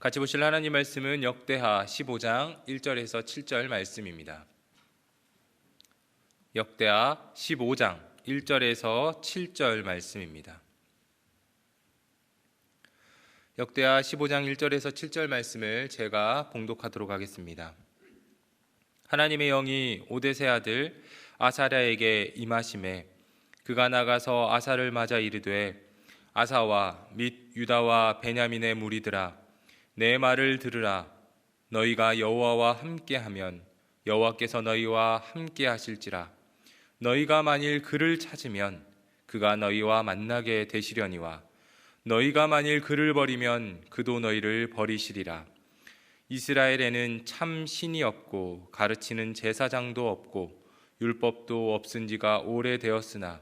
같이 보실 하나님 말씀은 역대하 15장 1절에서 7절 말씀입니다. 역대하 15장 1절에서 7절 말씀입니다. 역대하 15장 1절에서 7절 말씀을 제가 봉독하도록 하겠습니다. 하나님의 영이 오뎃의 아들 아사랴에게 임하심에 그가 나가서 아사를 맞아 이르되 아사와 및 유다와 베냐민의 무리들아 내 말을 들으라. 너희가 여호와와 함께하면 여호와께서 너희와 함께 하실지라. 너희가 만일 그를 찾으면 그가 너희와 만나게 되시려니와 너희가 만일 그를 버리면 그도 너희를 버리시리라. 이스라엘에는 참 신이 없고 가르치는 제사장도 없고 율법도 없은 지가 오래되었으나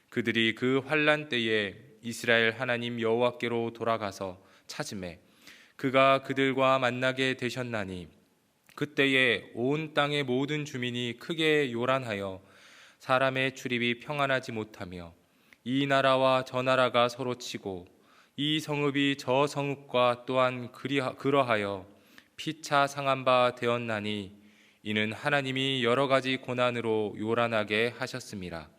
그들이 그 환난 때에 이스라엘 하나님 여호와께로 돌아가서 찾음에 그가 그들과 만나게 되셨나니 그때에 온 땅의 모든 주민이 크게 요란하여 사람의 출입이 평안하지 못하며 이 나라와 저 나라가 서로 치고 이 성읍이 저 성읍과 또한 그러하여 피차 상한 바 되었나니 이는 하나님이 여러 가지 고난으로 요란하게 하셨음이라.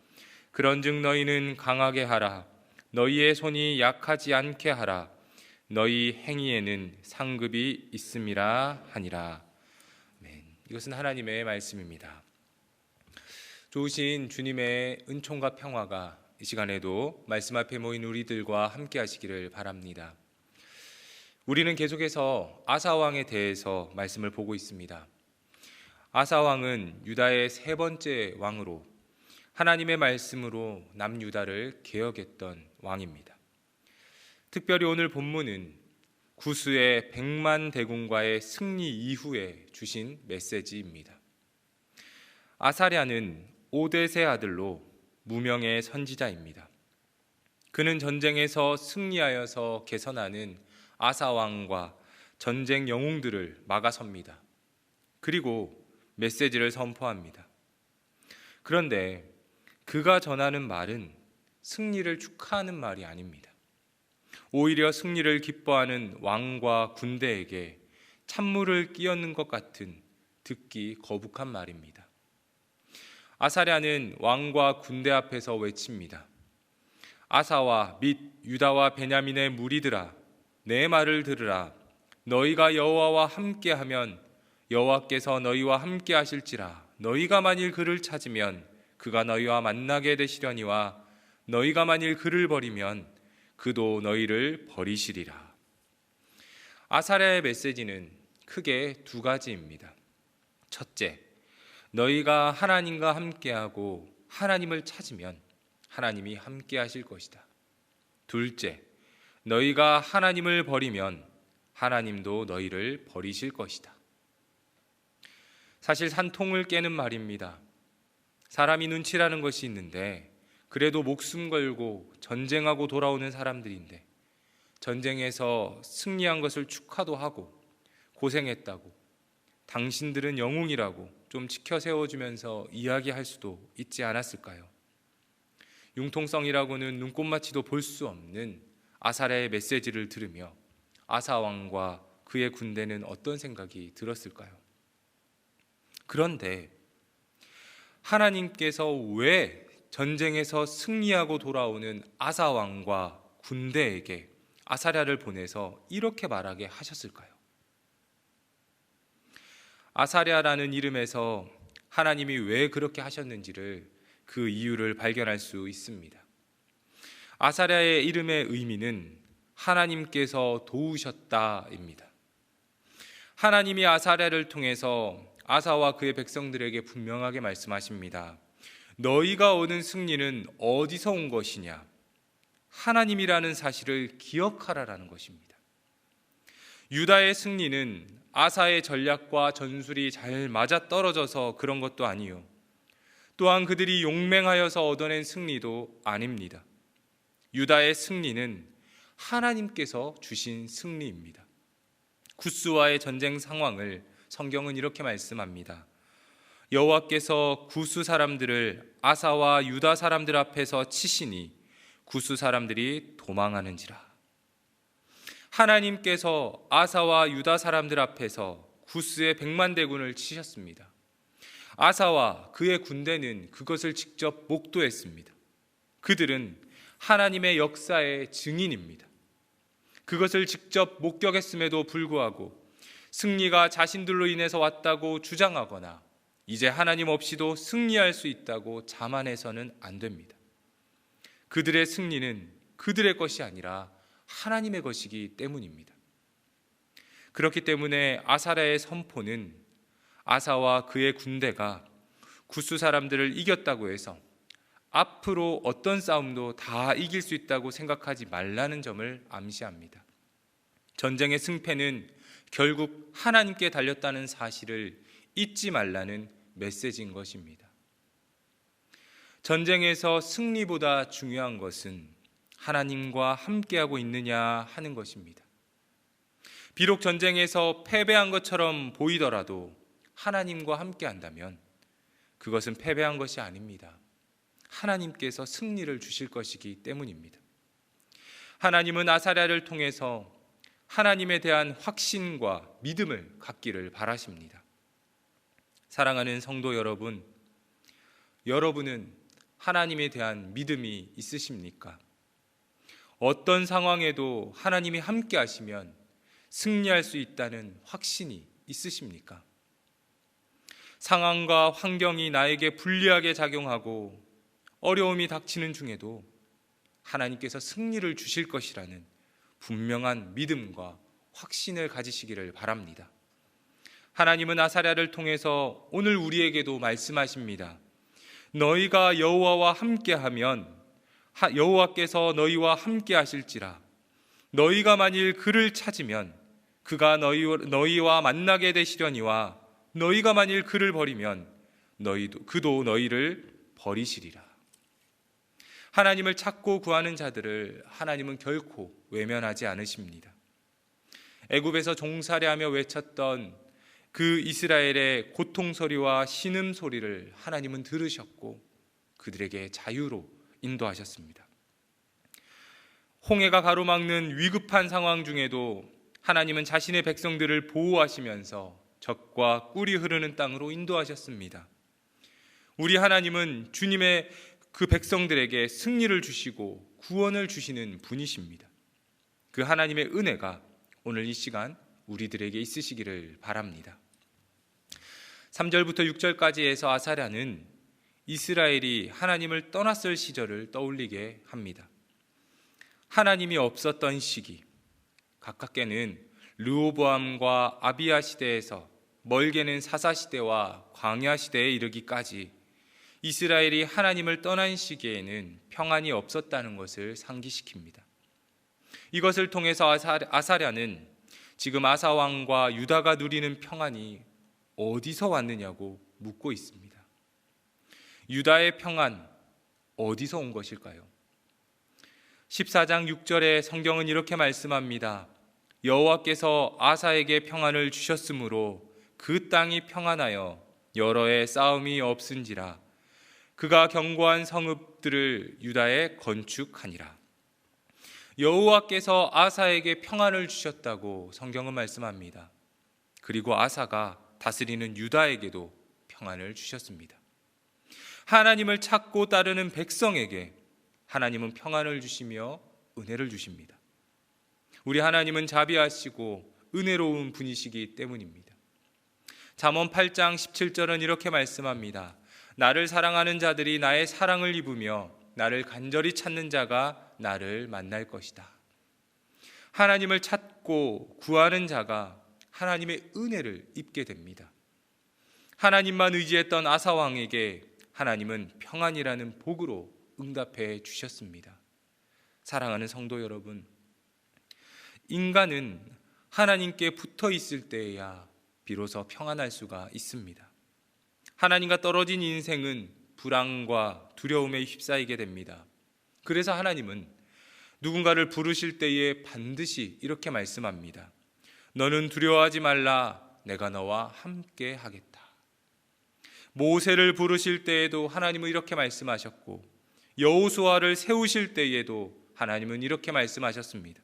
그런즉 너희는 강하게 하라. 너희의 손이 약하지 않게 하라. 너희 행위에는 상급이 있음이라 하니라. 아멘. 이것은 하나님의 말씀입니다. 좋으신 주님의 은총과 평화가 이 시간에도 말씀 앞에 모인 우리들과 함께 하시기를 바랍니다. 우리는 계속해서 아사 왕에 대해서 말씀을 보고 있습니다. 아사 왕은 유다의 세 번째 왕으로 하나님의 말씀으로 남유다를 개혁했던 왕입니다. 특별히 오늘 본문은 구스의 100만 대군과의 승리 이후에 주신 메시지입니다. 아사랴는 오뎃의 아들로 무명의 선지자입니다. 그는 전쟁에서 승리하여서 개선하는 아사 왕과 전쟁 영웅들을 막아섭니다. 그리고 메시지를 선포합니다. 그런데 그가 전하는 말은 승리를 축하하는 말이 아닙니다. 오히려 승리를 기뻐하는 왕과 군대에게 찬물을 끼얹는 것 같은 듣기 거북한 말입니다. 아사랴는 왕과 군대 앞에서 외칩니다. 아사와 및 유다와 베냐민의 무리들아 내 말을 들으라. 너희가 여호와와 함께하면 여호와께서 너희와 함께 하실지라. 너희가 만일 그를 찾으면 그가 너희와 만나게 되시려니와 너희가 만일 그를 버리면 그도 너희를 버리시리라. 아사랴의 메시지는 크게 두 가지입니다. 첫째, 너희가 하나님과 함께하고 하나님을 찾으면 하나님이 함께 하실 것이다. 둘째, 너희가 하나님을 버리면 하나님도 너희를 버리실 것이다. 사실 산통을 깨는 말입니다. 사람이 눈치라는 것이 있는데 그래도 목숨 걸고 전쟁하고 돌아오는 사람들인데 전쟁에서 승리한 것을 축하도 하고 고생했다고 당신들은 영웅이라고 좀 지켜 세워주면서 이야기할 수도 있지 않았을까요? 융통성이라고는 눈꼽마치도 볼 수 없는 아사랴의 메시지를 들으며 아사 왕과 그의 군대는 어떤 생각이 들었을까요? 그런데 하나님께서 왜 전쟁에서 승리하고 돌아오는 아사 왕과 군대에게 아사랴를 보내서 이렇게 말하게 하셨을까요? 아사랴라는 이름에서 하나님이 왜 그렇게 하셨는지를 그 이유를 발견할 수 있습니다. 아사랴의 이름의 의미는 하나님께서 도우셨다입니다. 하나님이 아사랴를 통해서 아사와 그의 백성들에게 분명하게 말씀하십니다. 너희가 얻은 승리는 어디서 온 것이냐? 하나님이라는 사실을 기억하라라는 것입니다. 유다의 승리는 아사의 전략과 전술이 잘 맞아떨어져서 그런 것도 아니요, 또한 그들이 용맹하여서 얻어낸 승리도 아닙니다. 유다의 승리는 하나님께서 주신 승리입니다. 구스와의 전쟁 상황을 성경은 이렇게 말씀합니다. 여호와께서 구스 사람들을 아사와 유다 사람들 앞에서 치시니 구스 사람들이 도망하는지라. 하나님께서 아사와 유다 사람들 앞에서 구스의 100만 대군을 치셨습니다. 아사와 그의 군대는 그것을 직접 목도했습니다. 그들은 하나님의 역사의 증인입니다. 그것을 직접 목격했음에도 불구하고 승리가 자신들로 인해서 왔다고 주장하거나 이제 하나님 없이도 승리할 수 있다고 자만해서는 안 됩니다. 그들의 승리는 그들의 것이 아니라 하나님의 것이기 때문입니다. 그렇기 때문에 아사랴의 선포는 아사와 그의 군대가 구스 사람들을 이겼다고 해서 앞으로 어떤 싸움도 다 이길 수 있다고 생각하지 말라는 점을 암시합니다. 전쟁의 승패는 결국 하나님께 달렸다는 사실을 잊지 말라는 메시지인 것입니다. 전쟁에서 승리보다 중요한 것은 하나님과 함께하고 있느냐 하는 것입니다. 비록 전쟁에서 패배한 것처럼 보이더라도 하나님과 함께한다면 그것은 패배한 것이 아닙니다. 하나님께서 승리를 주실 것이기 때문입니다. 하나님은 아사랴를 통해서 하나님에 대한 확신과 믿음을 갖기를 바라십니다. 사랑하는 성도 여러분, 여러분은 하나님에 대한 믿음이 있으십니까? 어떤 상황에도 하나님이 함께 하시면 승리할 수 있다는 확신이 있으십니까? 상황과 환경이 나에게 불리하게 작용하고 어려움이 닥치는 중에도 하나님께서 승리를 주실 것이라는 분명한 믿음과 확신을 가지시기를 바랍니다. 하나님은 아사랴를 통해서 오늘 우리에게도 말씀하십니다. 너희가 여호와와 함께하면 여호와께서 너희와 함께 하실지라. 너희가 만일 그를 찾으면 그가 너희와 만나게 되시려니와 너희가 만일 그를 버리면 그도 너희를 버리시리라. 하나님을 찾고 구하는 자들을 하나님은 결코 외면하지 않으십니다. 애굽에서 종살이하며 외쳤던 그 이스라엘의 고통 소리와 신음 소리를 하나님은 들으셨고 그들에게 자유로 인도하셨습니다. 홍해가 가로막는 위급한 상황 중에도 하나님은 자신의 백성들을 보호하시면서 적과 꿀이 흐르는 땅으로 인도하셨습니다. 우리 하나님은 주님의 그 백성들에게 승리를 주시고 구원을 주시는 분이십니다. 그 하나님의 은혜가 오늘 이 시간 우리들에게 있으시기를 바랍니다. 3절부터 6절까지에서 아사랴는 이스라엘이 하나님을 떠났을 시절을 떠올리게 합니다. 하나님이 없었던 시기, 가깝게는 르호보암과 아비야 시대에서 멀게는 사사 시대와 광야 시대에 이르기까지 이스라엘이 하나님을 떠난 시기에는 평안이 없었다는 것을 상기시킵니다. 이것을 통해서 아사랴는 지금 아사 왕과 유다가 누리는 평안이 어디서 왔느냐고 묻고 있습니다. 유다의 평안 어디서 온 것일까요? 14장 6절에 성경은 이렇게 말씀합니다. 여호와께서 아사에게 평안을 주셨으므로 그 땅이 평안하여 여러 해 싸움이 없은지라. 그가 견고한 성읍들을 유다에 건축하니라. 여호와께서 아사에게 평안을 주셨다고 성경은 말씀합니다. 그리고 아사가 다스리는 유다에게도 평안을 주셨습니다. 하나님을 찾고 따르는 백성에게 하나님은 평안을 주시며 은혜를 주십니다. 우리 하나님은 자비하시고 은혜로운 분이시기 때문입니다. 잠언 8장 17절은 이렇게 말씀합니다. 나를 사랑하는 자들이 나의 사랑을 입으며 나를 간절히 찾는 자가 나를 만날 것이다. 하나님을 찾고 구하는 자가 하나님의 은혜를 입게 됩니다. 하나님만 의지했던 아사 왕에게 하나님은 평안이라는 복으로 응답해 주셨습니다. 사랑하는 성도 여러분, 인간은 하나님께 붙어 있을 때에야 비로소 평안할 수가 있습니다. 하나님과 떨어진 인생은 불안과 두려움에 휩싸이게 됩니다. 그래서 하나님은 누군가를 부르실 때에 반드시 이렇게 말씀합니다. 너는 두려워하지 말라. 내가 너와 함께 하겠다. 모세를 부르실 때에도 하나님은 이렇게 말씀하셨고 여호수아를 세우실 때에도 하나님은 이렇게 말씀하셨습니다.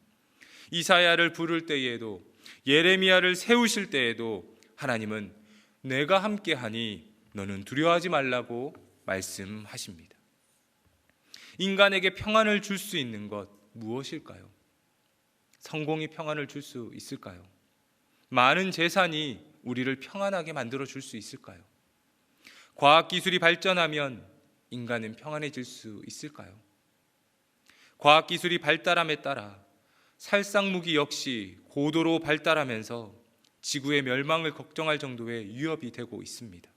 이사야를 부를 때에도, 예레미야를 세우실 때에도 하나님은 내가 함께하니 너는 두려워하지 말라고 말씀하십니다. 인간에게 평안을 줄 수 있는 것 무엇일까요? 성공이 평안을 줄 수 있을까요? 많은 재산이 우리를 평안하게 만들어 줄 수 있을까요? 과학기술이 발전하면 인간은 평안해질 수 있을까요? 과학기술이 발달함에 따라 살상무기 역시 고도로 발달하면서 지구의 멸망을 걱정할 정도의 위협이 되고 있습니다.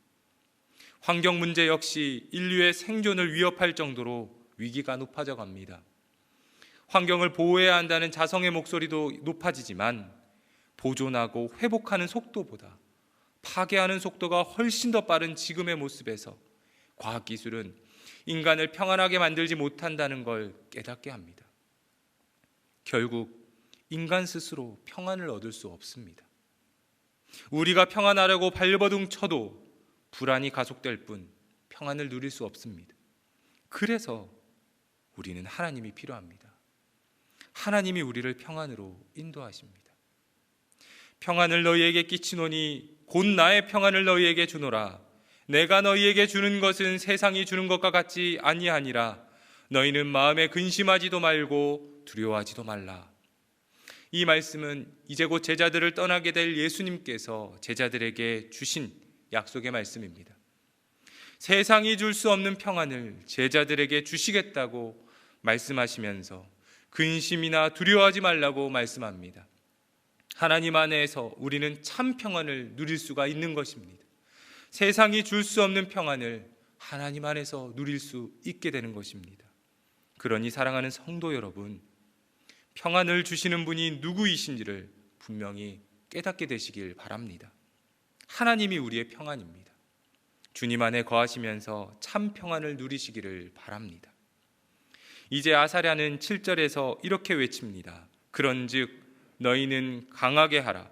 환경 문제 역시 인류의 생존을 위협할 정도로 위기가 높아져 갑니다. 환경을 보호해야 한다는 자성의 목소리도 높아지지만 보존하고 회복하는 속도보다 파괴하는 속도가 훨씬 더 빠른 지금의 모습에서 과학기술은 인간을 평안하게 만들지 못한다는 걸 깨닫게 합니다. 결국 인간 스스로 평안을 얻을 수 없습니다. 우리가 평안하려고 발버둥 쳐도 불안이 가속될 뿐 평안을 누릴 수 없습니다. 그래서 우리는 하나님이 필요합니다. 하나님이 우리를 평안으로 인도하십니다. 평안을 너희에게 끼치노니 곧 나의 평안을 너희에게 주노라. 내가 너희에게 주는 것은 세상이 주는 것과 같지 아니하니라. 너희는 마음에 근심하지도 말고 두려워하지도 말라. 이 말씀은 이제 곧 제자들을 떠나게 될 예수님께서 제자들에게 주신 약속의 말씀입니다. 세상이 줄 수 없는 평안을 제자들에게 주시겠다고 말씀하시면서 근심이나 두려워하지 말라고 말씀합니다. 하나님 안에서 우리는 참 평안을 누릴 수가 있는 것입니다. 세상이 줄 수 없는 평안을 하나님 안에서 누릴 수 있게 되는 것입니다. 그러니 사랑하는 성도 여러분, 평안을 주시는 분이 누구이신지를 분명히 깨닫게 되시길 바랍니다. 하나님이 우리의 평안입니다. 주님 안에 거하시면서 참 평안을 누리시기를 바랍니다. 이제 아사랴는 7절에서 이렇게 외칩니다. 그런즉 너희는 강하게 하라.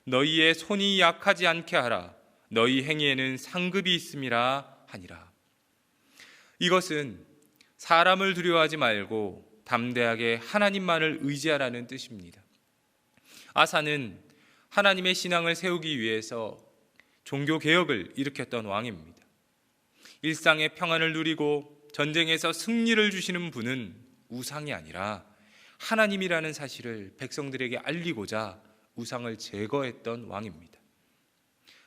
너희의 손이 약하지 않게 하라. 너희 행위에는 상급이 있음이라 하니라. 이것은 사람을 두려워하지 말고 담대하게 하나님만을 의지하라는 뜻입니다. 아사는 하나님의 신앙을 세우기 위해서 종교개혁을 일으켰던 왕입니다. 일상의 평안을 누리고 전쟁에서 승리를 주시는 분은 우상이 아니라 하나님이라는 사실을 백성들에게 알리고자 우상을 제거했던 왕입니다.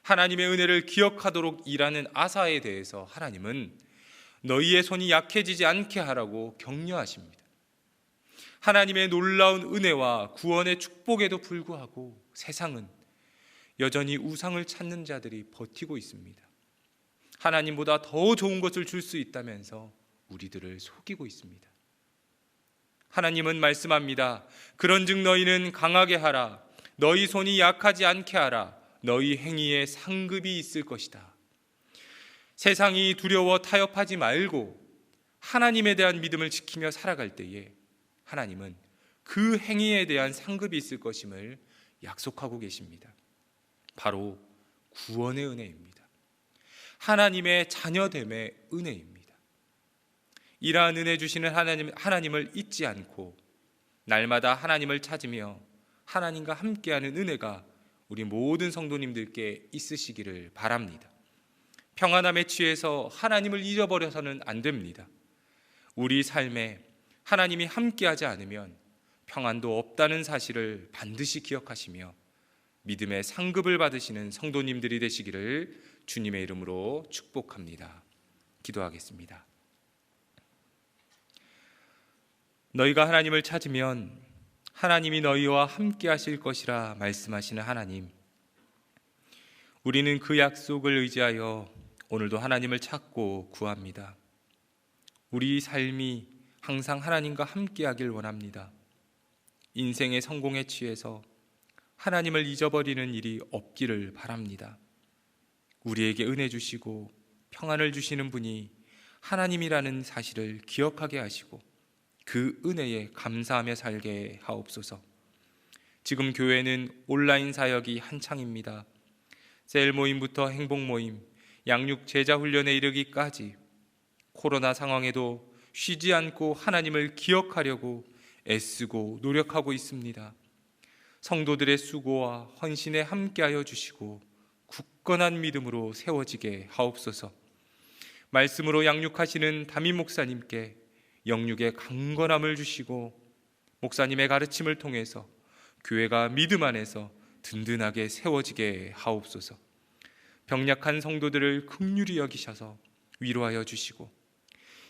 하나님의 은혜를 기억하도록 일하는 아사에 대해서 하나님은 너희의 손이 약해지지 않게 하라고 격려하십니다. 하나님의 놀라운 은혜와 구원의 축복에도 불구하고 세상은 여전히 우상을 찾는 자들이 버티고 있습니다. 하나님보다 더 좋은 것을 줄 수 있다면서 우리들을 속이고 있습니다. 하나님은 말씀합니다. 그런즉 너희는 강하게 하라. 너희 손이 약하지 않게 하라. 너희 행위에 상급이 있을 것이다. 세상이 두려워 타협하지 말고 하나님에 대한 믿음을 지키며 살아갈 때에 하나님은 그 행위에 대한 상급이 있을 것임을 약속하고 계십니다. 바로 구원의 은혜입니다. 하나님의 자녀됨의 은혜입니다. 이러한 은혜 주시는 하나님을 잊지 않고 날마다 하나님을 찾으며 하나님과 함께하는 은혜가 우리 모든 성도님들께 있으시기를 바랍니다. 평안함에 취해서 하나님을 잊어버려서는 안 됩니다. 우리 삶에 하나님이 함께하지 않으면 평안도 없다는 사실을 반드시 기억하시며 믿음의 상급을 받으시는 성도님들이 되시기를 주님의 이름으로 축복합니다. 기도하겠습니다. 너희가 하나님을 찾으면 하나님이 너희와 함께 하실 것이라 말씀하시는 하나님, 우리는 그 약속을 의지하여 오늘도 하나님을 찾고 구합니다. 우리 삶이 항상 하나님과 함께 하길 원합니다. 인생의 성공에 취해서 하나님을 잊어버리는 일이 없기를 바랍니다. 우리에게 은혜 주시고 평안을 주시는 분이 하나님이라는 사실을 기억하게 하시고 그 은혜에 감사하며 살게 하옵소서. 지금 교회는 온라인 사역이 한창입니다. 셀 모임부터 행복 모임, 양육 제자 훈련에 이르기까지 코로나 상황에도 쉬지 않고 하나님을 기억하려고 애쓰고 노력하고 있습니다. 성도들의 수고와 헌신에 함께하여 주시고 굳건한 믿음으로 세워지게 하옵소서. 말씀으로 양육하시는 담임 목사님께 영육의 강건함을 주시고 목사님의 가르침을 통해서 교회가 믿음 안에서 든든하게 세워지게 하옵소서. 병약한 성도들을 긍휼히 여기셔서 위로하여 주시고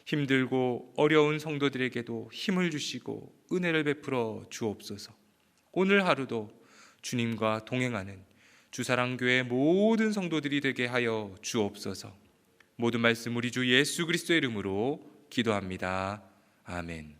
힘들고 어려운 성도들에게도 힘을 주시고 은혜를 베풀어 주옵소서. 오늘 하루도 주님과 동행하는 주사랑교회 모든 성도들이 되게 하여 주옵소서. 모든 말씀 우리 주 예수 그리스도의 이름으로 기도합니다. 아멘.